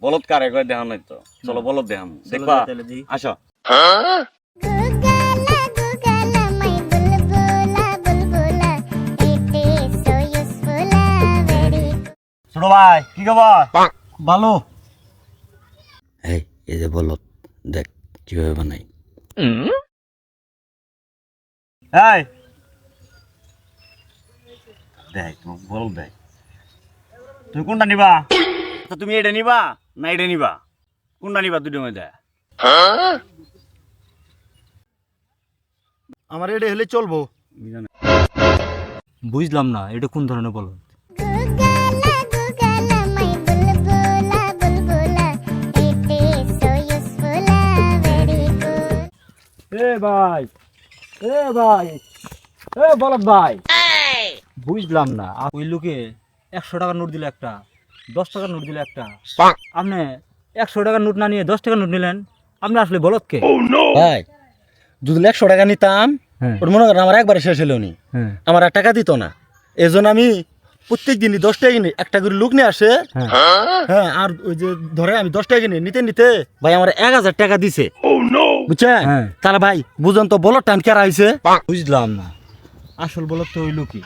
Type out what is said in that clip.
বলদ কারে কয় দেখান নাই তো, চলো বলদ দেখাম, দেখবা আসো। ছোট ভাই কি খবর? ভালো। এই যে বলদ দেখ কিভাবে বানাই। এই দেখ তোমার বলদ দেখ, তুমি কোনটা নিবা? তো তুমি এটা নিবা না এটা নিবা, কোনটা নিবা দুটোর মধ্যে? আমার এটা হলে চলবো। বুঝলাম না এটা কোন ধরনের বলো। এ ভাই, এ ভাই, এ বলদ ভাই, বুঝলাম না ওই লোকে 100 টাকার নোট দিল একটা, 10 টাকার নোট দিল একটা, আপনি 100 টাকার নোট না নিয়ে 10 টাকার নোট নিলেন, আপনি আসলে বলদ কে? ভাই যদি 100 টাকা নিতাম ওর মনে করেন আমার একবারে শেষ হলো নি, আমার আর টাকা দিত না, এই জন্য আমি প্রত্যেক দিনই 10 টাকা কিনে একটা করে লোক নিয়ে আসে। হ্যাঁ, আর ওই যে ধরে আমি 10 টাকা কিনে নিতে নিতে ভাই আমার 1000 টাকা দিছে, বুঝছেন? তাহলে ভাই বুঝুন তো বলো টান কেরা হয়েছে। বুঝলাম না আসল বলদ তো ওই লোকই।